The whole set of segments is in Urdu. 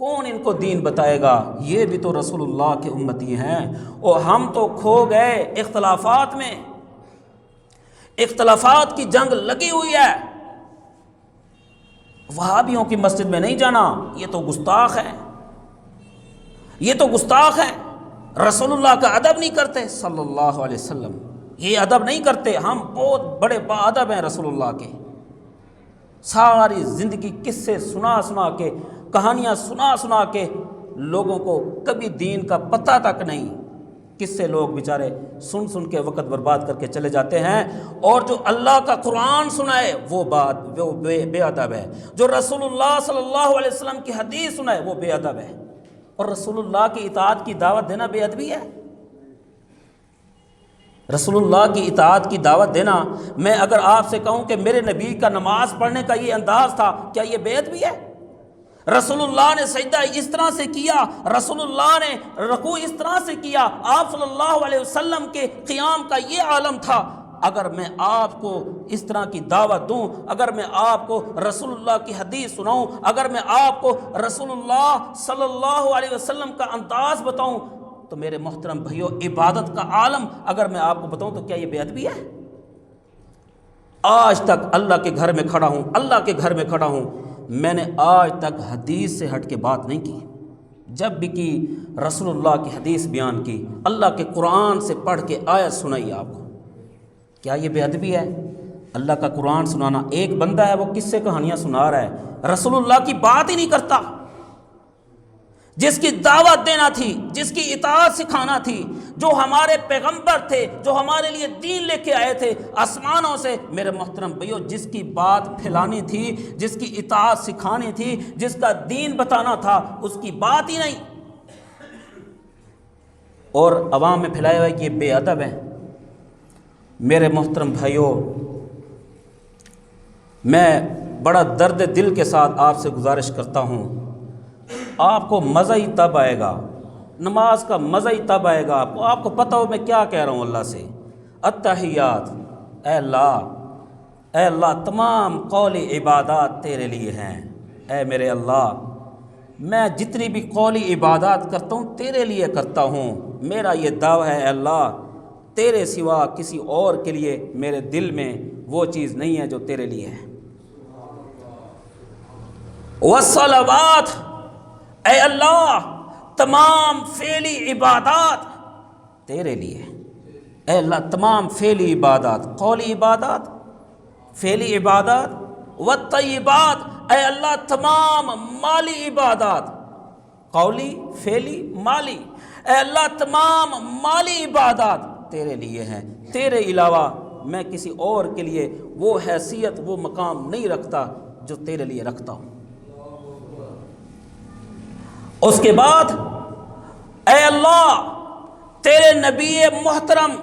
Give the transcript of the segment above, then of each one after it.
کون ان کو دین بتائے گا؟ یہ بھی تو رسول اللہ کے امتی ہیں، اور ہم تو کھو گئے اختلافات میں، اختلافات کی جنگ لگی ہوئی ہے۔ وہابیوں کی مسجد میں نہیں جانا، یہ تو گستاخ ہے، یہ تو گستاخ ہے، رسول اللہ کا ادب نہیں کرتے صلی اللہ علیہ وسلم، یہ ادب نہیں کرتے۔ ہم بہت بڑے با ادب ہیں رسول اللہ کے، ساری زندگی قصے سنا سنا کے، کہانیاں سنا سنا کے لوگوں کو کبھی دین کا پتہ تک نہیں، قصے لوگ بیچارے سن سن کے وقت برباد کر کے چلے جاتے ہیں، اور جو اللہ کا قرآن سنائے وہ بے ادب ہے، جو رسول اللہ صلی اللہ علیہ وسلم کی حدیث سنائے وہ بے ادب ہے، اور رسول اللہ کی اطاعت کی دعوت دینا بے ادبی ہے؟ رسول اللہ کی اطاعت کی دعوت دینا، میں اگر آپ سے کہوں کہ میرے نبی کا نماز پڑھنے کا یہ انداز تھا، کیا یہ بے ادبی ہے؟ رسول اللہ نے سجدہ اس طرح سے کیا، رسول اللہ نے رکوع اس طرح سے کیا، آپ صلی اللہ علیہ وسلم کے قیام کا یہ عالم تھا۔ اگر میں آپ کو اس طرح کی دعوت دوں، اگر میں آپ کو رسول اللہ کی حدیث سناؤں، اگر میں آپ کو رسول اللہ صلی اللہ علیہ وسلم کا انداز بتاؤں، تو میرے محترم بھائیو، عبادت کا عالم اگر میں آپ کو بتاؤں تو کیا یہ بے ادبی ہے؟ آج تک اللہ کے گھر میں کھڑا ہوں، اللہ کے گھر میں کھڑا ہوں، میں نے آج تک حدیث سے ہٹ کے بات نہیں کی، جب بھی کی رسول اللہ کی حدیث بیان کی، اللہ کے قرآن سے پڑھ کے آیت سنائی آپ کو۔ کیا یہ بے ادبی ہے؟ اللہ کا قرآن سنانا، ایک بندہ ہے وہ کس سے کہانیاں سنا رہا ہے، رسول اللہ کی بات ہی نہیں کرتا، جس کی دعوت دینا تھی، جس کی اطاعت سکھانا تھی، جو ہمارے پیغمبر تھے، جو ہمارے لیے دین لے کے آئے تھے آسمانوں سے، میرے محترم بھائیو، جس کی بات پھیلانی تھی، جس کی اطاعت سکھانی تھی، جس کا دین بتانا تھا، اس کی بات ہی نہیں، اور عوام میں پھیلایا ہوا ہے کہ یہ بے ادب ہے۔ میرے محترم بھائیو، میں بڑا درد دل کے ساتھ آپ سے گزارش کرتا ہوں، آپ کو مزہ ہی تب آئے گا، نماز کا مزہ ہی تب آئے گا آپ کو پتہ ہو میں کیا کہہ رہا ہوں اللہ سے۔ التحیات، اے اللہ تمام قولی عبادات تیرے لیے ہیں، اے میرے اللہ، میں جتنی بھی قولی عبادات کرتا ہوں تیرے لیے کرتا ہوں، میرا یہ دعویٰ ہے اے اللہ، تیرے سوا کسی اور کے لیے میرے دل میں وہ چیز نہیں ہے جو تیرے لیے ہے۔ والصلوات، اے اللہ تمام فعلی عبادات تیرے لیے، اے اللہ تمام فعلی عبادات، قولی عبادات، فعلی عبادات، والطیبات، اے اللہ تمام مالی عبادات، قولی، فعلی، مالی، اے اللہ تمام مالی عبادات تیرے لیے ہیں، تیرے علاوہ میں کسی اور کے لیے وہ حیثیت، وہ مقام نہیں رکھتا جو تیرے لیے رکھتا ہوں۔ اس کے بعد اے اللہ تیرے نبی محترم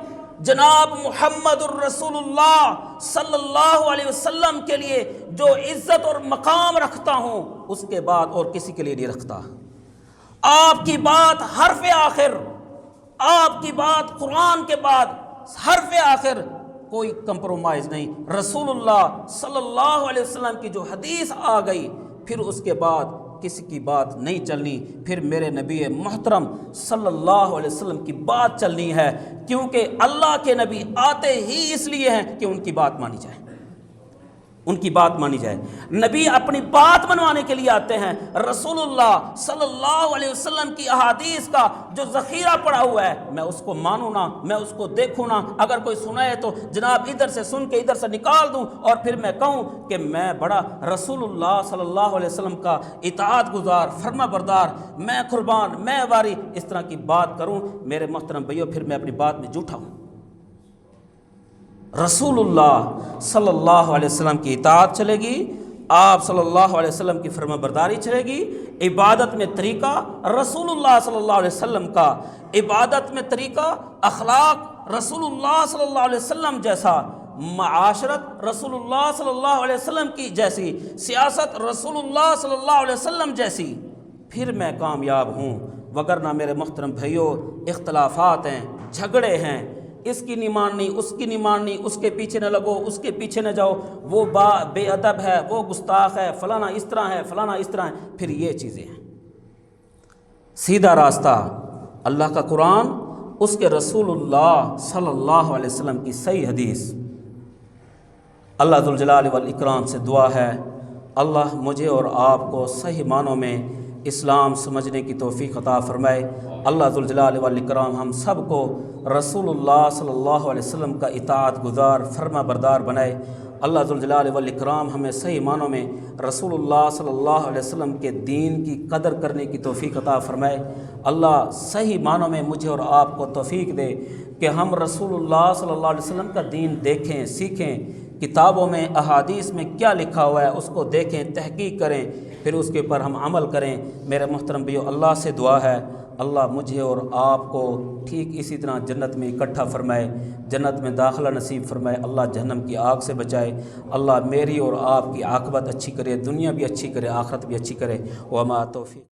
جناب محمد الرسول اللہ صلی اللہ علیہ وسلم کے لیے جو عزت اور مقام رکھتا ہوں، اس کے بعد اور کسی کے لیے نہیں رکھتا۔ آپ کی بات حرف آخر، آپ کی بات قرآن کے بعد حرف آخر، کوئی کمپرومائز نہیں۔ رسول اللہ صلی اللہ علیہ وسلم کی جو حدیث آ گئی، پھر اس کے بعد کسی کی بات نہیں چلنی، پھر میرے نبی محترم صلی اللہ علیہ وسلم کی بات چلنی ہے، کیونکہ اللہ کے نبی آتے ہی اس لیے ہیں کہ ان کی بات مانی جائے، ان کی بات مانی جائے۔ نبی اپنی بات منوانے کے لیے آتے ہیں۔ رسول اللہ صلی اللہ علیہ وسلم کی احادیث کا جو ذخیرہ پڑا ہوا ہے، میں اس کو مانوں نا، میں اس کو دیکھوں نا، اگر کوئی سنائے تو جناب ادھر سے سن کے ادھر سے نکال دوں، اور پھر میں کہوں کہ میں بڑا رسول اللہ صلی اللہ علیہ وسلم کا اطاعت گزار، فرما بردار، میں قربان، میں واری، اس طرح کی بات کروں، میرے محترم بھائیو، پھر میں اپنی بات میں جھوٹا ہوں۔ رسول اللہ صلی اللہ علیہ وسلم کی اطاعت چلے گی، آپ صلی اللہ علیہ وسلم کی فرما برداری چلے گی، عبادت میں طریقہ رسول اللہ صلی اللہ علیہ وسلم کا، عبادت میں طریقہ اخلاق رسول اللہ صلی اللہ علیہ وسلم جیسا، معاشرت رسول اللہ صلی اللہ علیہ وسلم کی جیسی، سیاست رسول اللہ صلی اللہ علیہ وسلم جیسی، پھر میں کامیاب ہوں۔ وگرنہ میرے محترم بھائیو، اختلافات ہیں، جھگڑے ہیں، اس کی نہیں ماننی، اس کی نہیں ماننی، اس کے پیچھے نہ لگو، اس کے پیچھے نہ جاؤ، وہ بے ادب ہے، وہ گستاخ ہے، فلانا اس طرح ہے، فلانا اس طرح ہے، پھر یہ چیزیں ہیں۔ سیدھا راستہ اللہ کا قرآن، اس کے رسول اللہ صلی اللہ علیہ وسلم کی صحیح حدیث۔ اللہ ذوالجلال والاکرام سے دعا ہے اللہ مجھے اور آپ کو صحیح معنوں میں اسلام سمجھنے کی توفیق عطا فرمائے۔ اللہ ذوالجلال والاکرام ہم سب کو رسول اللہ صلی اللہ علیہ وسلم کا اطاعت گزار فرما بردار بنائے۔ اللہ ذوالجلال والاکرام ہمیں صحیح معنوں میں رسول اللہ صلی اللہ علیہ وسلم کے دین کی قدر کرنے کی توفیق عطا فرمائے۔ اللہ صحیح معنوں میں مجھے اور آپ کو توفیق دے کہ ہم رسول اللہ صلی اللہ علیہ وسلم کا دین دیکھیں، سیکھیں، کتابوں میں احادیث میں کیا لکھا ہوا ہے اس کو دیکھیں، تحقیق کریں، پھر اس کے اوپر ہم عمل کریں۔ میرے محترم بھائیو، اللہ سے دعا ہے اللہ مجھے اور آپ کو ٹھیک اسی طرح جنت میں اکٹھا فرمائے، جنت میں داخلہ نصیب فرمائے، اللہ جہنم کی آگ سے بچائے، اللہ میری اور آپ کی عاقبت اچھی کرے، دنیا بھی اچھی کرے، آخرت بھی اچھی کرے۔ وما توفیق